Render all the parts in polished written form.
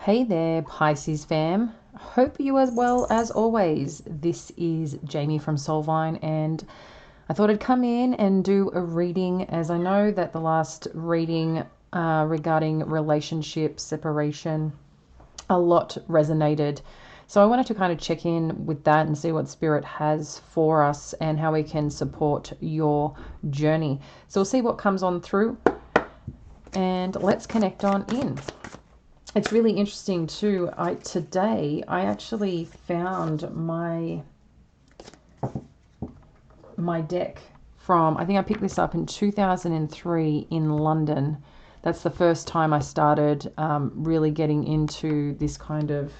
Hey there, Pisces fam. Hope you as well as always. This is Jamie from Soulvine, and I thought I'd come in and do a reading, as I know that the last reading regarding relationship separation, a lot resonated. So I wanted to kind of check in with that and see what Spirit has for us and how we can support your journey. So we'll see what comes on through, and let's connect on in. It's really interesting too. Today I actually found my deck from, I think I picked this up in 2003 in London. That's the first time I started really getting into this kind of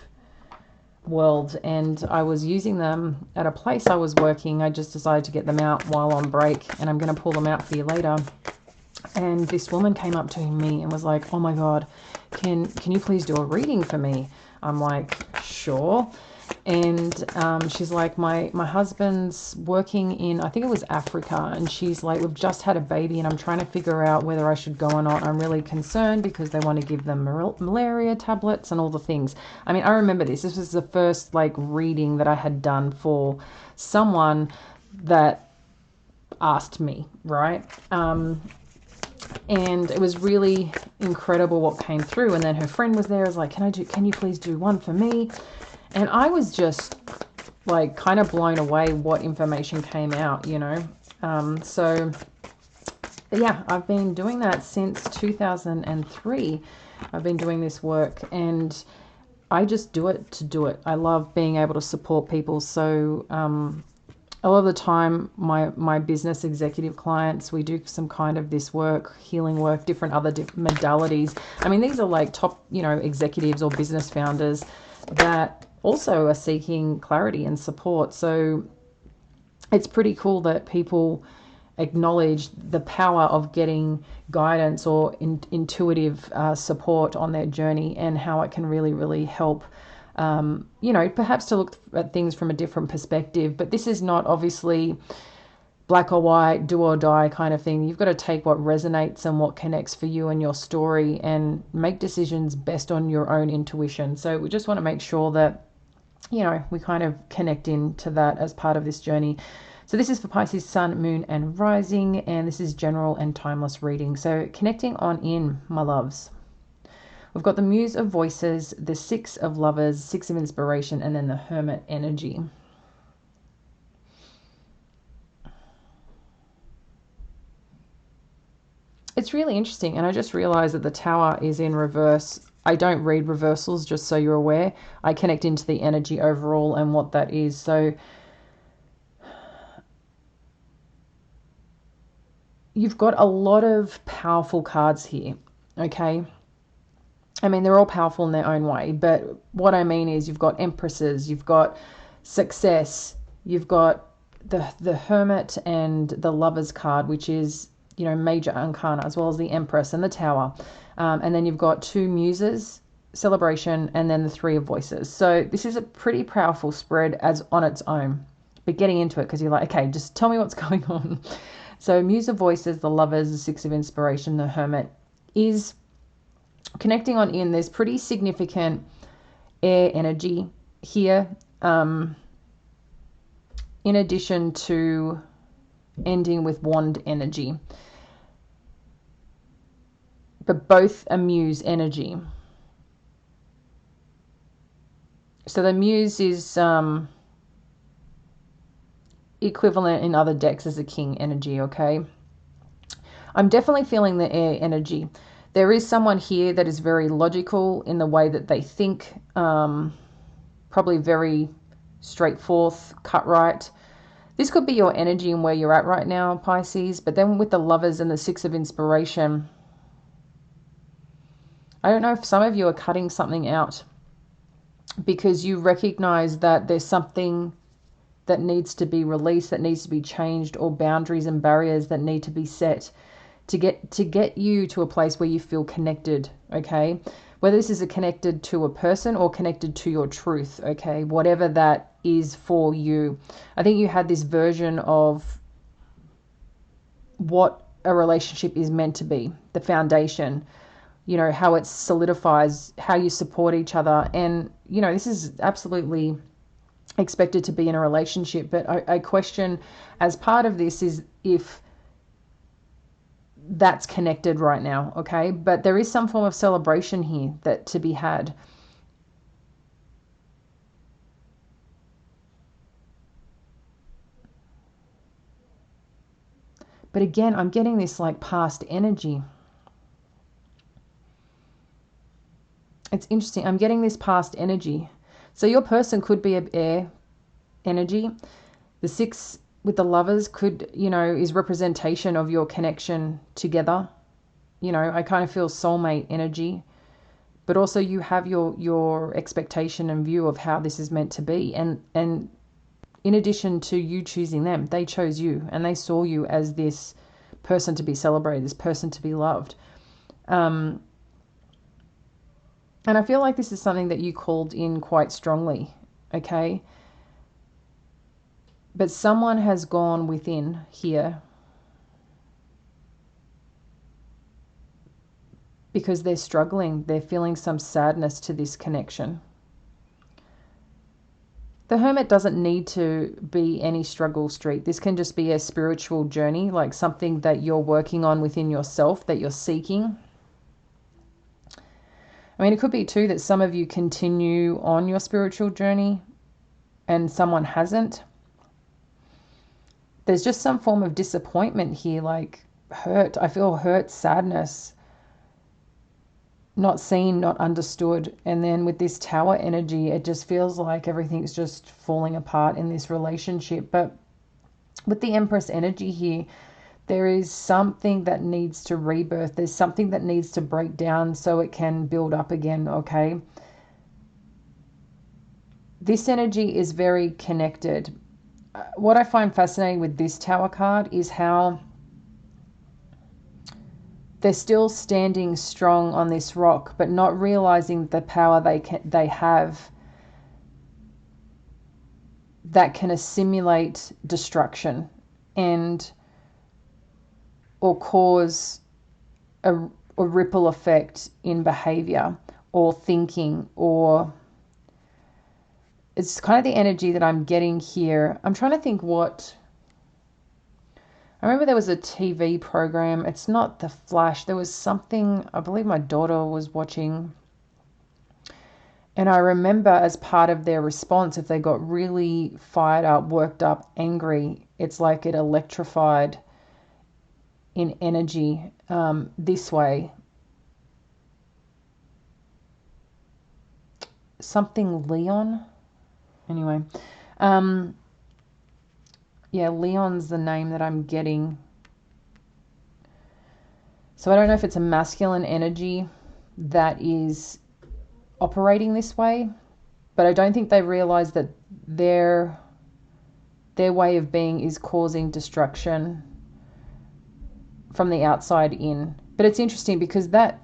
world, and I was using them at a place I was working. I just decided to get them out while on break, and I'm going to pull them out for you later. And this woman came up to me and was like, oh my God, can you please do a reading for me? I'm like, sure. And she's like, my husband's working in, I think it was Africa, and she's like, we've just had a baby and I'm trying to figure out whether I should go or not. I'm really concerned because they want to give them malaria tablets and all the things. I mean, I remember this was the first like reading that I had done for someone that asked me, right? And it was really incredible what came through. And then her friend was there. I was like, can you please do one for me? And I was just like kind of blown away what information came out, you know. So yeah, I've been doing that since 2003. I've been doing this work, and I just do it to do it. I love being able to support people. So a lot of the time, my business executive clients, we do some kind of this work, healing work, different other modalities. I mean, these are like top, you know, executives or business founders that also are seeking clarity and support. So it's pretty cool that people acknowledge the power of getting guidance or intuitive support on their journey, and how it can really, really help. You know, perhaps to look at things from a different perspective. But this is not obviously black or white, do or die kind of thing. You've got to take what resonates and what connects for you and your story and make decisions based on your own intuition. So we just want to make sure that, you know, we kind of connect into that as part of this journey. So this is for Pisces Sun, Moon, and Rising, and this is general and timeless reading. So connecting on in, my loves. We've got the Muse of Voices, the Six of Lovers, Six of Inspiration, and then the Hermit Energy. It's really interesting, and I just realized that the Tower is in reverse. I don't read reversals, just so you're aware. I connect into the energy overall and what that is. So you've got a lot of powerful cards here, okay? I mean, they're all powerful in their own way, but what I mean is you've got Empresses, you've got success, you've got the Hermit and the Lovers card, which is, you know, major arcana, as well as the Empress and the Tower. And then you've got two Muses, celebration, and then the Three of Voices. So this is a pretty powerful spread as on its own. But getting into it, because you're like, okay, just tell me what's going on. So Muse of Voices, the Lovers, the Six of Inspiration, the Hermit is connecting on in. There's pretty significant air energy here, in addition to ending with wand energy, but both are Muse energy. So the Muse is equivalent in other decks as a King energy, okay? I'm definitely feeling the air energy. There is someone here that is very logical in the way that they think, probably very straightforward, cut right. This could be your energy and where you're at right now, Pisces. But then with the Lovers and the Six of Inspiration, I don't know if some of you are cutting something out because you recognize that there's something that needs to be released, that needs to be changed, or boundaries and barriers that need to be set to get you to a place where you feel connected, okay? Whether this is connected to a person or connected to your truth, okay? Whatever that is for you. I think you had this version of what a relationship is meant to be, the foundation. you know, how it solidifies how you support each other. And, you know, this is absolutely expected to be in a relationship. But I question, as part of this, is if that's connected right now, okay? But there is some form of celebration here that to be had. But again, I'm getting this like past energy. It's interesting. I'm getting this past energy. So your person could be an air energy. The 6 with the Lovers could, you know, is representation of your connection together. You know, I kind of feel soulmate energy. But also you have your expectation and view of how this is meant to be. And in addition to you choosing them, they chose you, and they saw you as this person to be celebrated, this person to be loved. And I feel like this is something that you called in quite strongly, okay? But someone has gone within here because they're struggling. They're feeling some sadness to this connection. The Hermit doesn't need to be any struggle street. This can just be a spiritual journey, like something that you're working on within yourself, that you're seeking. I mean, it could be too that some of you continue on your spiritual journey and someone hasn't. There's just some form of disappointment here, like hurt. I feel hurt, sadness, not seen, not understood. And then with this Tower energy, it just feels like everything's just falling apart in this relationship. But with the Empress energy here, there is something that needs to rebirth. There's something that needs to break down so it can build up again, okay? This energy is very connected. What I find fascinating with this Tower card is how they're still standing strong on this rock, but not realizing the power they have that can assimilate destruction and or cause a ripple effect in behavior or thinking, or it's kind of the energy that I'm getting here. I'm trying to think what... I remember there was a TV program. It's not The Flash. There was something, I believe my daughter was watching. And I remember as part of their response, if they got really fired up, worked up, angry, it's like it electrified in energy this way. Something Leon? Anyway. Yeah, Leon's the name that I'm getting. So I don't know if it's a masculine energy that is operating this way, but I don't think they realize that their way of being is causing destruction from the outside in. But it's interesting because that,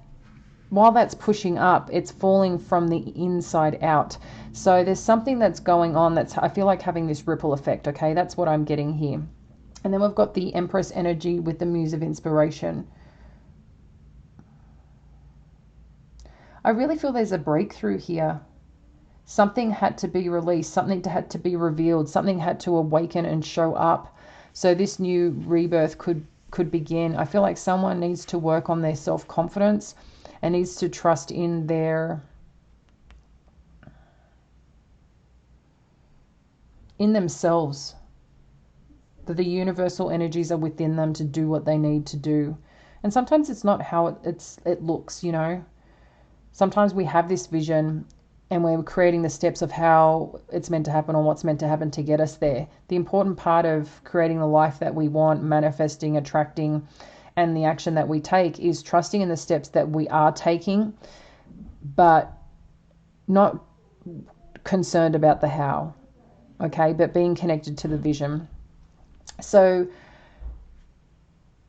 while that's pushing up, it's falling from the inside out. So there's something that's going on that's, I feel like, having this ripple effect, okay? That's what I'm getting here. And then we've got the Empress energy with the Muse of Inspiration. I really feel there's a breakthrough here. Something had to be released, something had to be revealed, something had to awaken and show up. So this new rebirth could begin. I feel like someone needs to work on their self-confidence and needs to trust in themselves, that the universal energies are within them to do what they need to do. And sometimes it's not how it looks, you know. Sometimes we have this vision and we're creating the steps of how it's meant to happen or what's meant to happen to get us there. The important part of creating the life that we want, manifesting, attracting, and the action that we take is trusting in the steps that we are taking, but not concerned about the how, okay, but being connected to the vision. So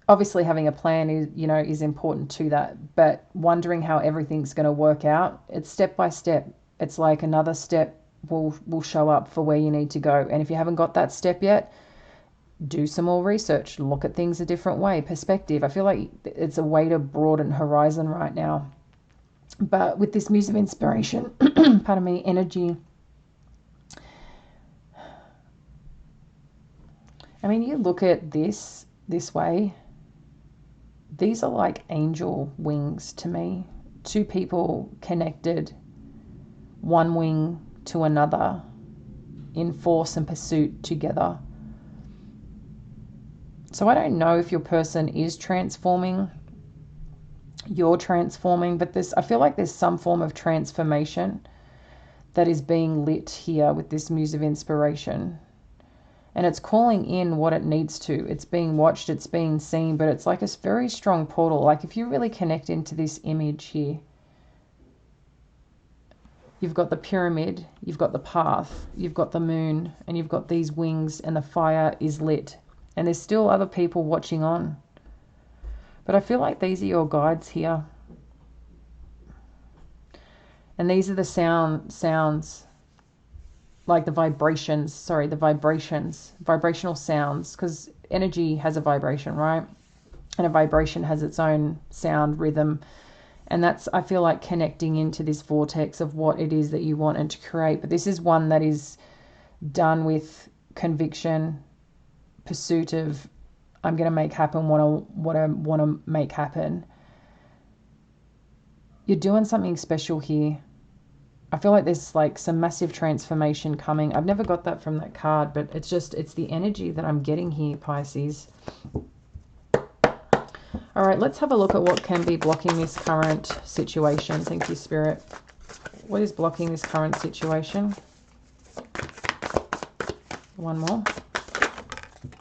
obviously having a plan is important to that, but wondering how everything's going to work out, it's step by step. It's like another step will show up for where you need to go. And if you haven't got that step yet, do some more research, look at things a different way, perspective. I feel like it's a way to broaden horizon right now. But with this Muse of Inspiration, pardon me, energy, I mean, you look at this way, these are like angel wings to me. Two people connected, one wing to another, in force and pursuit together. So I don't know if your person is transforming, you're transforming, but I feel like there's some form of transformation that is being lit here with this Muse of Inspiration. And it's calling in what it needs to. It's being watched, it's being seen, but it's like a very strong portal. Like if you really connect into this image here, you've got the pyramid, you've got the path, you've got the moon, and you've got these wings, and the fire is lit. And there's still other people watching on. But I feel like these are your guides here. And these are the sounds, like the vibrations, vibrational sounds, because energy has a vibration, right? And a vibration has its own sound, rhythm. And that's, I feel like, connecting into this vortex of what it is that you wanted to create. But this is one that is done with conviction, pursuit of, I'm going to make happen what I want to make happen. You're doing something special here. I feel like there's like some massive transformation coming. I've never got that from that card, but it's the energy that I'm getting here, Pisces. All right, let's have a look at what can be blocking this current situation. Thank you, Spirit. What is blocking this current situation? One more.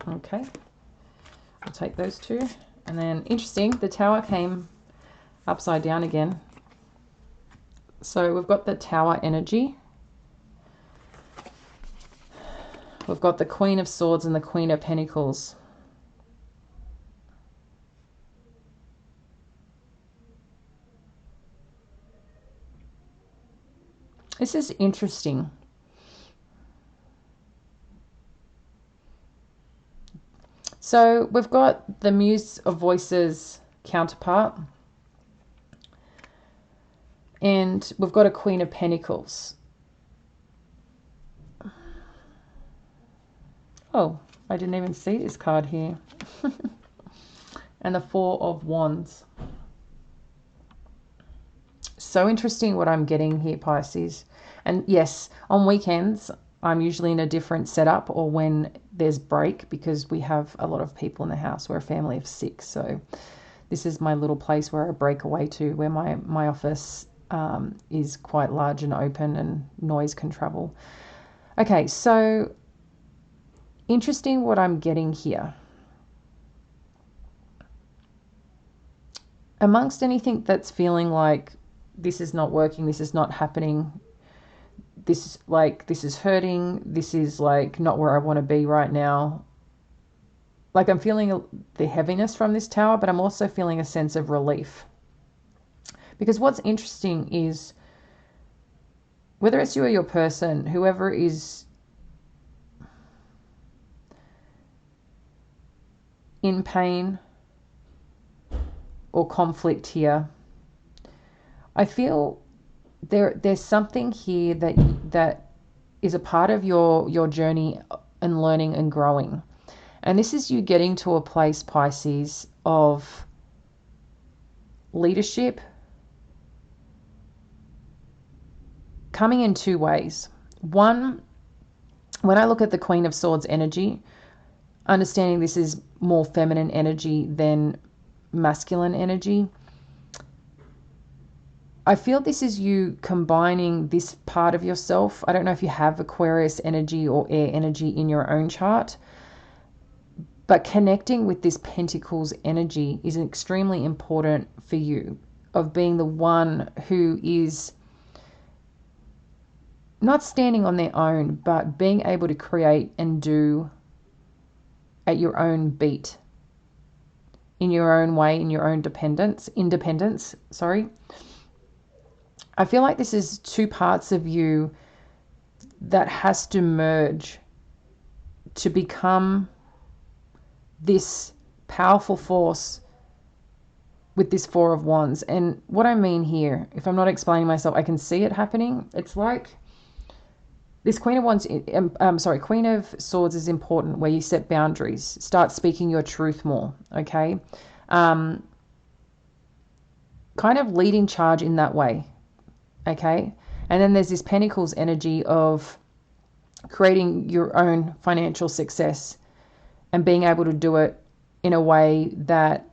Okay. I'll take those two. And then, interesting, the Tower came upside down again. So we've got the Tower energy. We've got the Queen of Swords and the Queen of Pentacles. This is interesting. So we've got the Muse of Voices counterpart. And we've got a Queen of Pentacles. Oh, I didn't even see this card here. And the Four of Wands. So interesting what I'm getting here, Pisces. And yes, on weekends, I'm usually in a different setup, or when there's break, because we have a lot of people in the house. We're a family of 6. So this is my little place where I break away to, where my office is quite large and open and noise can travel. Okay, so interesting what I'm getting here. Amongst anything that's feeling like this is not working, this is not happening, this is hurting, this is like not where I want to be right now. Like I'm feeling the heaviness from this Tower, but I'm also feeling a sense of relief. Because what's interesting is, whether it's you or your person, whoever is in pain or conflict here, I feel there's something here that is a part of your journey and learning and growing. And this is you getting to a place, Pisces, of leadership, coming in 2 ways. One, when I look at the Queen of Swords energy, understanding this is more feminine energy than masculine energy, I feel this is you combining this part of yourself. I don't know if you have Aquarius energy or air energy in your own chart, but connecting with this Pentacles energy is extremely important for you, of being the one who is not standing on their own, but being able to create and do at your own beat, in your own way, in your own independence. I feel like this is 2 parts of you that has to merge to become this powerful force with this Four of Wands. And what I mean here, if I'm not explaining myself, I can see it happening. It's like this Queen of Wands, Queen of Swords is important, where you set boundaries, start speaking your truth more, okay? Kind of leading charge in that way, okay? And then there's this Pentacles energy of creating your own financial success and being able to do it in a way that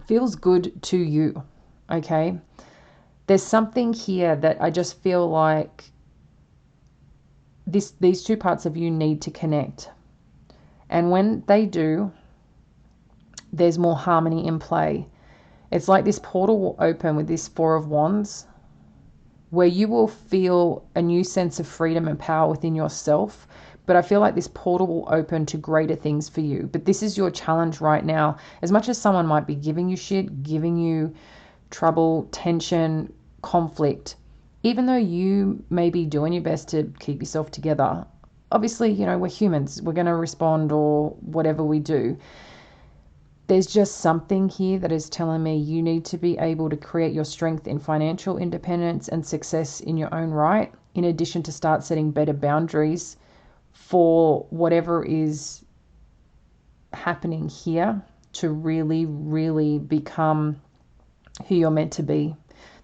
feels good to you, okay? There's something here that I just feel like these two parts of you need to connect. And when they do, there's more harmony in play. It's like this portal will open with this Four of Wands, where you will feel a new sense of freedom and power within yourself. But I feel like this portal will open to greater things for you. But this is your challenge right now. As much as someone might be giving you shit, giving you trouble, tension, conflict, even though you may be doing your best to keep yourself together, obviously, you know, we're humans. We're going to respond or whatever we do. There's just something here that is telling me you need to be able to create your strength in financial independence and success in your own right, in addition to start setting better boundaries for whatever is happening here to really, really become who you're meant to be.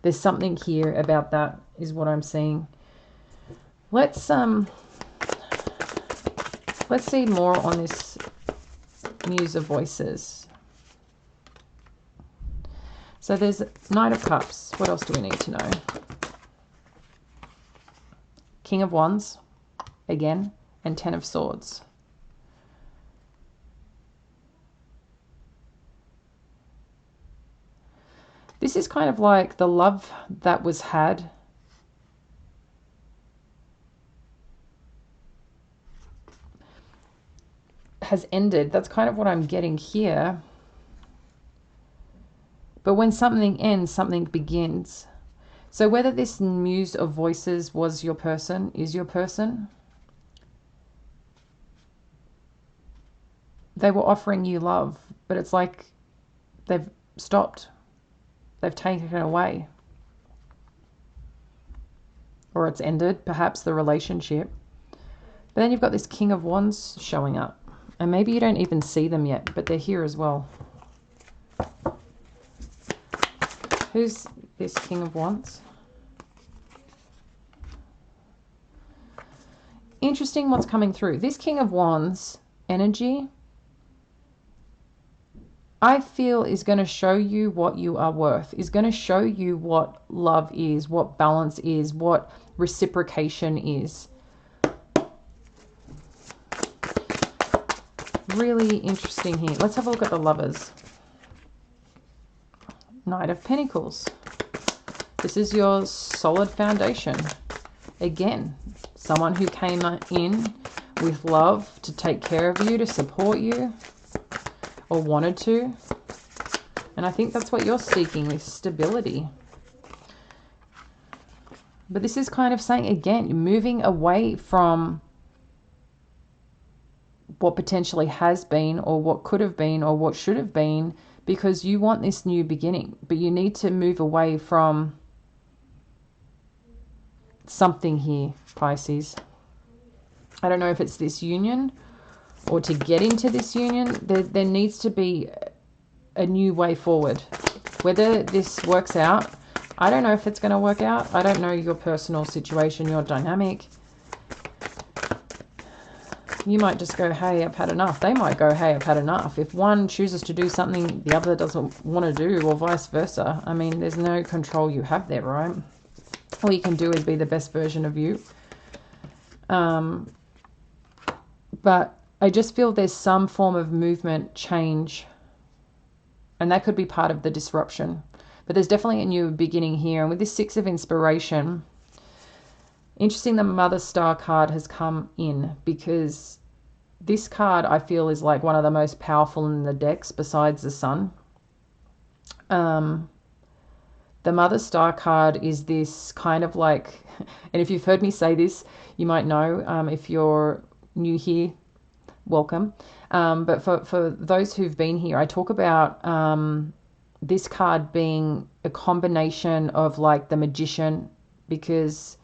There's something here about that is what I'm seeing. Let's see more on this Muse of Voices. So there's Knight of Cups. What else do we need to know? King of Wands, again, and Ten of Swords. This is kind of like the love that was had has ended. That's kind of what I'm getting here. But when something ends, something begins. So whether this Muse of Voices was your person, is your person, they were offering you love, but it's like they've stopped. They've taken it away. Or it's ended, perhaps, the relationship. But then you've got this King of Wands showing up. And maybe you don't even see them yet, but they're here as well. Who's this King of Wands? Interesting what's coming through. This King of Wands energy, I feel, is going to show you what you are worth, is going to show you what love is, what balance is, what reciprocation is. Really interesting here. Let's have a look at the Lovers. Knight of Pentacles. This is your solid foundation. Again, someone who came in with love to take care of you, to support you, or wanted to. And I think that's what you're seeking, with stability. But this is kind of saying, again, you're moving away from what potentially has been, or what could have been, or what should have been, because you want this new beginning. But you need to move away from something here, Pisces. I don't know if it's this union, or to get into this union, there needs to be a new way forward. Whether this works out, I don't know if it's going to work out. I don't know your personal situation, your dynamic. You might just go, hey, I've had enough. They might go, hey, I've had enough. If one chooses to do something the other doesn't want to do, or vice versa, I mean, there's no control you have there, right? All you can do is be the best version of you. But I just feel there's some form of movement, change, and that could be part of the disruption. But there's definitely a new beginning here. And with this Six of Inspiration, interesting, the Mother Star card has come in, because this card, I feel, is like one of the most powerful in the decks besides the Sun. The Mother Star card is this kind of like, and if you've heard me say this, you might know, if you're new here, welcome. But for those who've been here, I talk about this card being a combination of like the Magician, because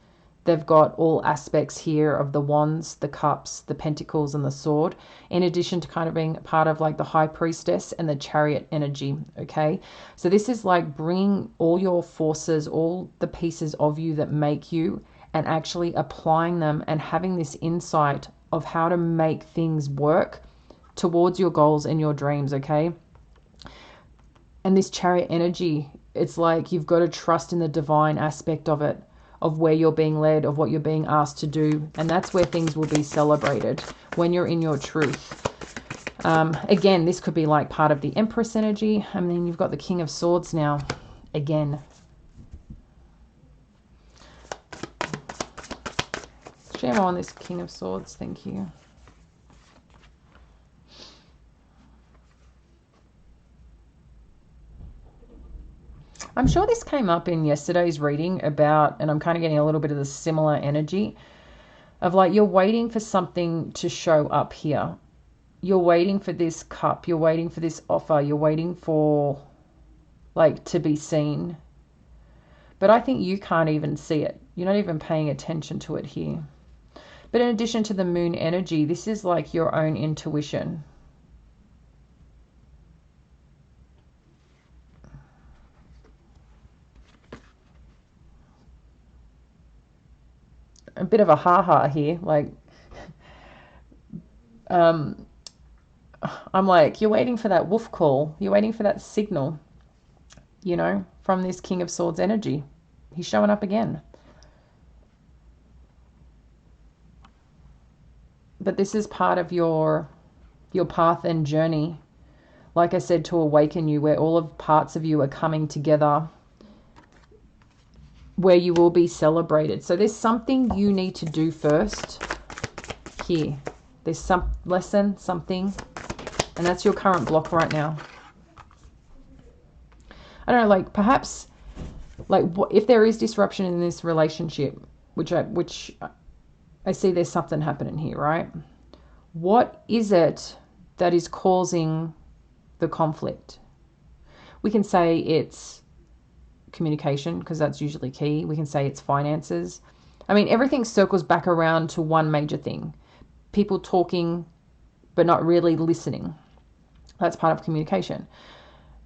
they've got all aspects here of the wands, the cups, the pentacles, and the sword, in addition to kind of being part of like the High Priestess and the Chariot energy, okay? So this is like bringing all your forces, all the pieces of you that make you, and actually applying them and having this insight of how to make things work towards your goals and your dreams, okay? And this Chariot energy, it's like you've got to trust in the divine aspect of it, of where you're being led, of what you're being asked to do. And that's where things will be celebrated, when you're in your truth. Again, this could be like part of the Empress energy. I mean, you've got the King of Swords now, again. Share more on this King of Swords, thank you. I'm sure this came up in yesterday's reading about, and I'm kind of getting a little bit of the similar energy of like you're waiting for something to show up here. You're waiting for this cup. You're waiting for this offer. You're waiting for like to be seen. But I think you can't even see it. You're not even paying attention to it here. But in addition to the Moon energy, this is like your own intuition. A bit of a ha-ha here, like I'm like, you're waiting for that wolf call, you're waiting for that signal, you know, from this King of Swords energy. He's showing up again. But this is part of your path and journey, like I said, to awaken you, where all of parts of you are coming together, where you will be celebrated. So there's something you need to do first here. There's some lesson, something, and that's your current block right now. I don't know, like perhaps, like if there is disruption in this relationship, which I see there's something happening here, right? What is it that is causing the conflict? We can say it's communication, because that's usually key. We can say it's finances. I mean, everything circles back around to one major thing. People talking but not really listening. That's part of communication.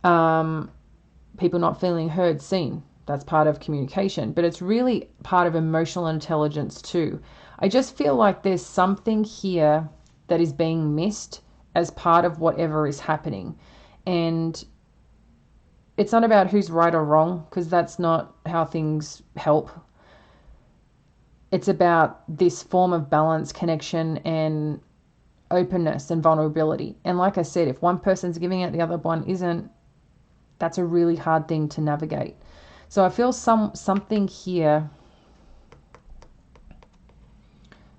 People not feeling heard, seen. That's part of communication. But it's really part of emotional intelligence too. I just feel like there's something here that is being missed as part of whatever is happening. And it's not about who's right or wrong, because that's not how things help. It's about this form of balance, connection, and openness and vulnerability. And like I said, if one person's giving it, the other one isn't, that's a really hard thing to navigate. So I feel something here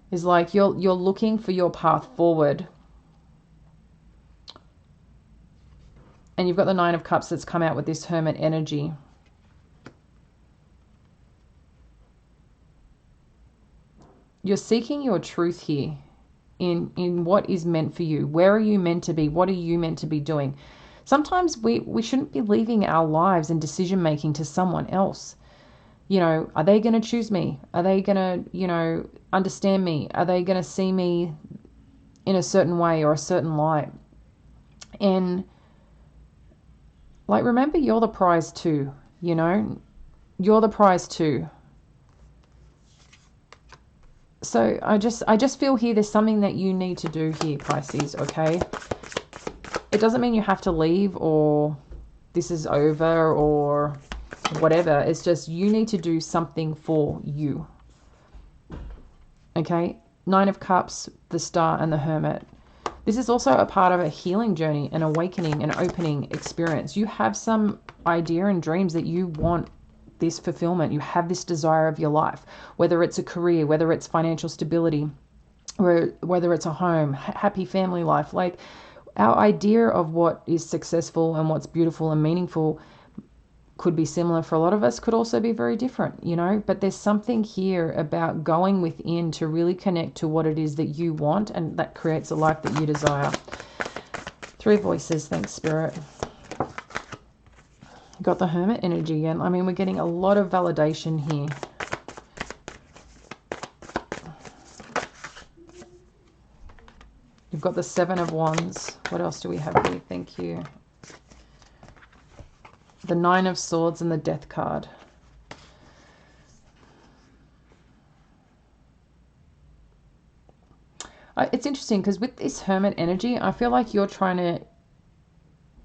is like you're looking for your path forward. And you've got the Nine of Cups that's come out with this Hermit energy. You're seeking your truth here in what is meant for you. Where are you meant to be? What are you meant to be doing? Sometimes we shouldn't be leaving our lives and decision making to someone else. You know, are they going to choose me? Are they going to, you know, understand me? Are they going to see me in a certain way or a certain light? And like, remember, you're the prize too, you know? You're the prize too. So I just feel here there's something that you need to do here, Pisces, okay? It doesn't mean you have to leave or this is over or whatever. It's just you need to do something for you. Okay? Nine of Cups, the Star, and the Hermit. This is also a part of a healing journey, an awakening, an opening experience. You have some idea and dreams that you want this fulfillment. You have this desire of your life, whether it's a career, whether it's financial stability, or whether it's a home, happy family life. Like, our idea of what is successful and what's beautiful and meaningful could be similar for a lot of us, could also be very different, you know. But there's something here about going within to really connect to what it is that you want, and that creates a life that you desire. 3 voices, thanks, Spirit. Got the Hermit energy, and I mean, we're getting a lot of validation here. You've got the 7 of Wands. What else do we have here? Thank you. The 9 of Swords and the Death card. It's interesting because with this Hermit energy, I feel like you're trying to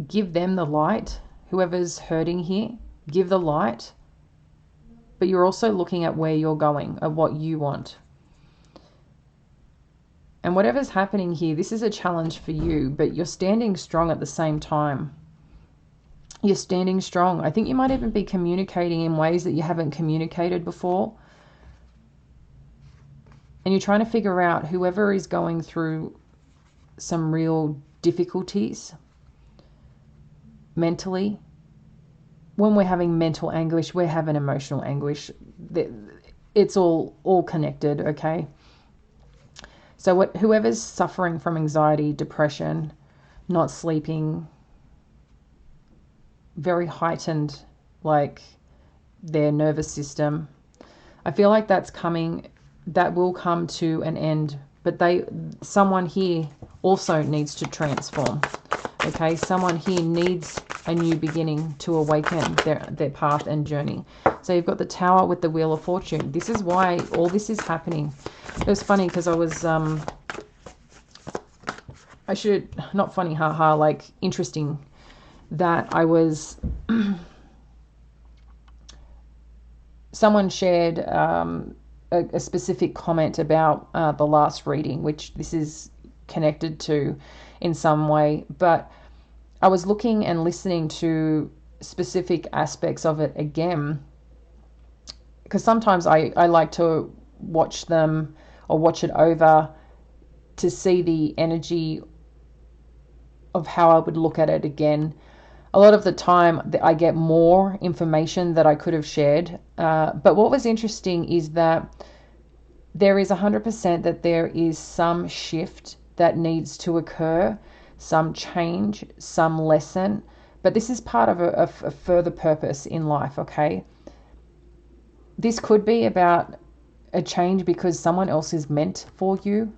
give them the light. Whoever's hurting here, give the light. But you're also looking at where you're going, at what you want. And whatever's happening here, this is a challenge for you, but you're standing strong at the same time. You're standing strong. I think you might even be communicating in ways that you haven't communicated before. And you're trying to figure out whoever is going through some real difficulties mentally. When we're having mental anguish, we're having emotional anguish. It's all connected, okay? So whoever's suffering from anxiety, depression, not sleeping, very heightened, like their nervous system, I feel like that will come to an end. But someone here also needs to transform. Okay, someone here needs a new beginning to awaken their path and journey. So you've got the Tower with the Wheel of Fortune. This is why all this is happening. It was funny because I was, not funny, haha, like interesting that I was, someone shared a specific comment about the last reading, which this is connected to in some way, but I was looking and listening to specific aspects of it again, because sometimes I like to watch them or watch it over to see the energy of how I would look at it again. A lot of the time I get more information that I could have shared, but what was interesting is that there is 100% that there is some shift that needs to occur, some change, some lesson, but this is part of a further purpose in life, okay? This could be about a change because someone else is meant for you,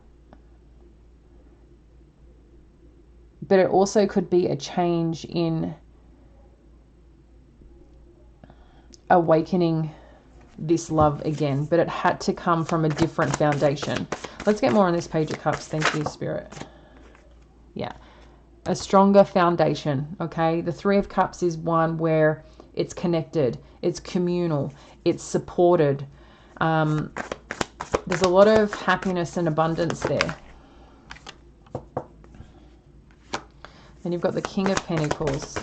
but it also could be a change in awakening this love again, but it had to come from a different foundation. Let's get more on this Page of Cups. Thank you, Spirit. Yeah, a stronger foundation, okay? The 3 of Cups is one where it's connected, it's communal, it's supported. There's a lot of happiness and abundance there. Then you've got the King of Pentacles.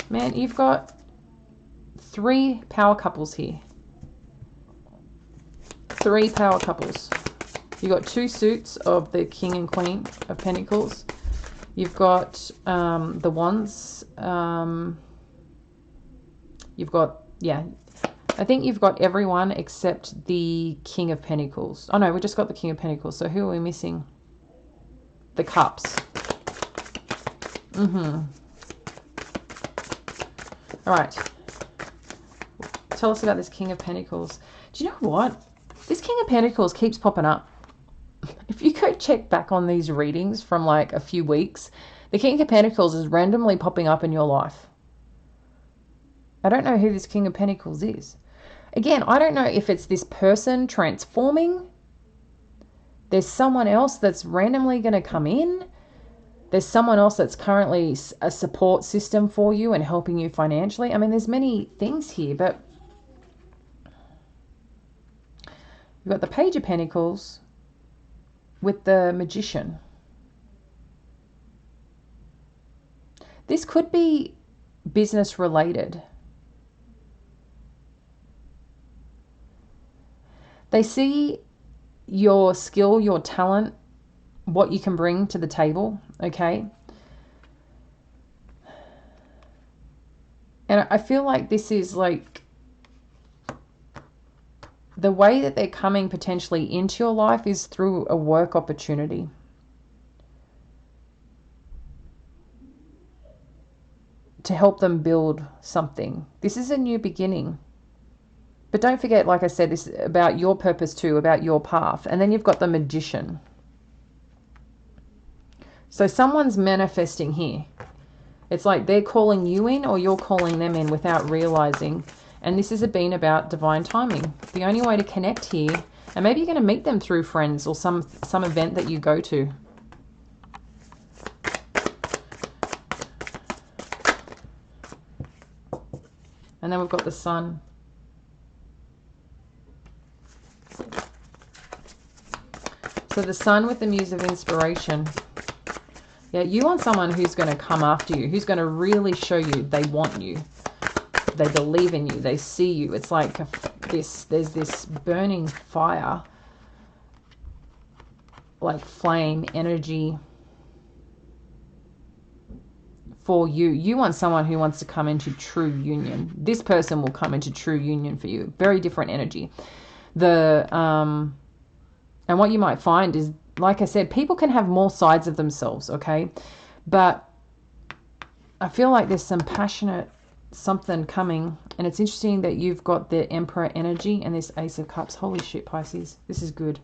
Man, you've got 3 power couples here. 3 power couples. You've got 2 suits of the King and Queen of Pentacles. You've got the Wands. You've got, yeah, I think you've got everyone except the King of Pentacles. Oh no, we just got the King of Pentacles. So who are we missing? The Cups. All right. Tell us about this King of Pentacles. Do you know what? This King of Pentacles keeps popping up. If you go check back on these readings from like a few weeks, the King of Pentacles is randomly popping up in your life. I don't know who this King of Pentacles is. Again, I don't know if it's this person transforming. There's someone else that's randomly going to come in. There's someone else that's currently a support system for you and helping you financially. I mean, there's many things here, but you've got the Page of Pentacles with the Magician. This could be business related. They see your skill, your talent, what you can bring to the table, okay? And I feel like this is like the way that they're coming potentially into your life is through a work opportunity. To help them build something. This is a new beginning. But don't forget, like I said, this is about your purpose too, about your path. And then you've got the Magician. So someone's manifesting here. It's like they're calling you in or you're calling them in without realizing. And this has been about divine timing. The only way to connect here, and maybe you're going to meet them through friends or some event that you go to. And then we've got the Sun. So the Sun with the Muse of Inspiration. Yeah, you want someone who's going to come after you, who's going to really show you they want you. They believe in you. They see you. It's like there's this burning fire, like flame energy for you. You want someone who wants to come into true union. This person will come into true union for you. Very different energy. And what you might find is, like I said, people can have more sides of themselves, okay? But I feel like there's some passionate something coming, and it's interesting that you've got the Emperor energy and this Ace of Cups. Holy shit, Pisces, this is good.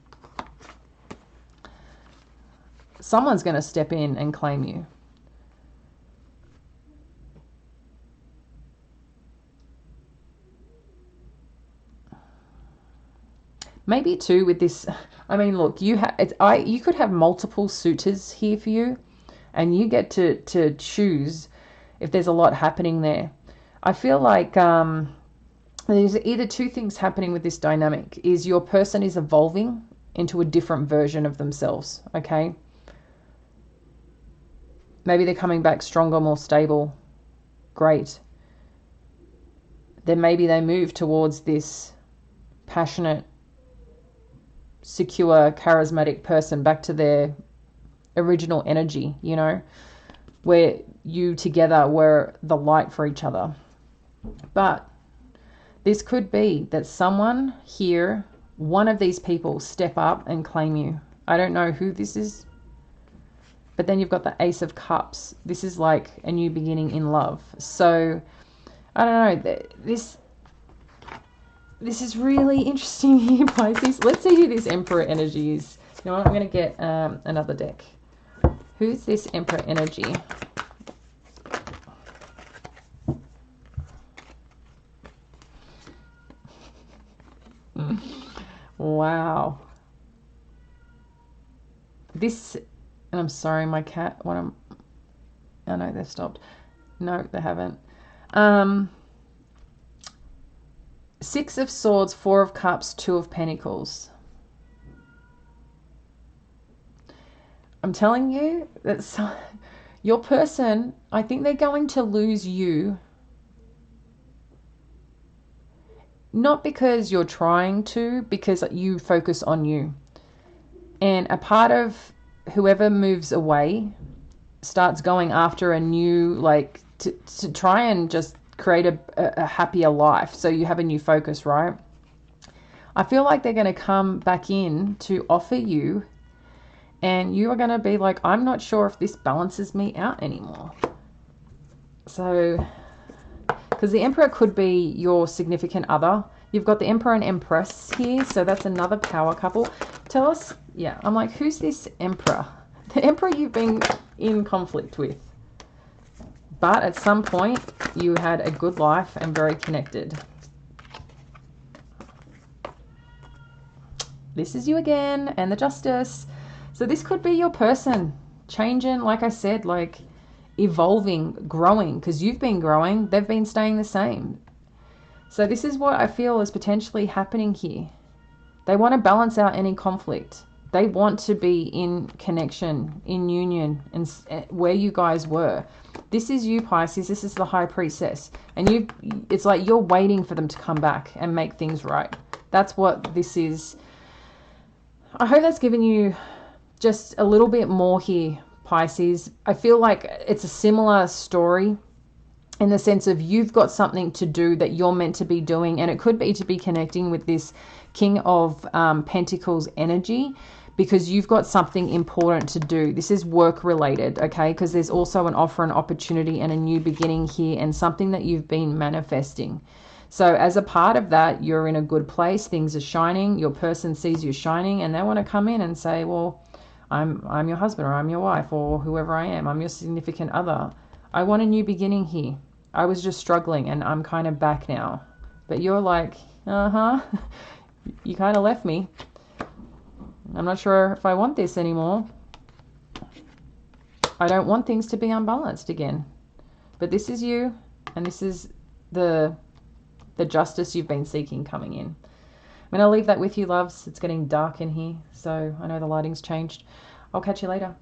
Someone's going to step in and claim you. Maybe too with this, I mean, look, you could have multiple suitors here for you, and you get to choose if there's a lot happening there. I feel like there's either two things happening with this dynamic. Is your person is evolving into a different version of themselves, okay? Maybe they're coming back stronger, more stable. Great. Then maybe they move towards this passionate, secure, charismatic person, back to their original energy, you know, where you together were the light for each other. But this could be that someone here, one of these people, step up and claim you. I don't know who this is. But then you've got the Ace of Cups. This is like a new beginning in love. So, I don't know. This is really interesting here, Pisces. Let's see who this Emperor energy is. You know what? I'm going to get another deck. Who's this Emperor energy? Wow. This, and I'm sorry, my cat, oh no, they've stopped. No, they haven't. Six of Swords, Four of Cups, Two of Pentacles. I'm telling you that your person, I think they're going to lose you. Not because you're trying to, because you focus on you. And a part of whoever moves away starts going after a new, like, to try and just create a happier life. So you have a new focus, right? I feel like they're going to come back in to offer you, and you are going to be like, I'm not sure if this balances me out anymore. So, because the Emperor could be your significant other. You've got the Emperor and Empress here, so that's another power couple. Tell us, yeah, I'm like, who's this Emperor? The Emperor you've been in conflict with. But at some point, you had a good life and very connected. This is you again, and the Justice. So this could be your person. Changing, like I said, like evolving, growing, because you've been growing, they've been staying the same. So this is what I feel is potentially happening here. They want to balance out any conflict. They want to be in connection, in union, and where you guys were. This is you, Pisces. This is the High Priestess. And it's like you're waiting for them to come back and make things right. That's what this is. I hope that's given you just a little bit more here, Pisces. I feel like it's a similar story in the sense of you've got something to do that you're meant to be doing, and it could be to be connecting with this King of Pentacles energy, because you've got something important to do. This is work related, okay? Because there's also an offer, an opportunity, and a new beginning here, and something that you've been manifesting. So as a part of that, you're in a good place. Things are shining. Your person sees you shining, and they want to come in and say, well, I'm your husband, or I'm your wife, or whoever I am. I'm your significant other. I want a new beginning here. I was just struggling, and I'm kind of back now. But you're like, you kind of left me. I'm not sure if I want this anymore. I don't want things to be unbalanced again. But this is you, and this is the justice you've been seeking coming in. I'm going to leave that with you, loves. It's getting dark in here, so I know the lighting's changed. I'll catch you later.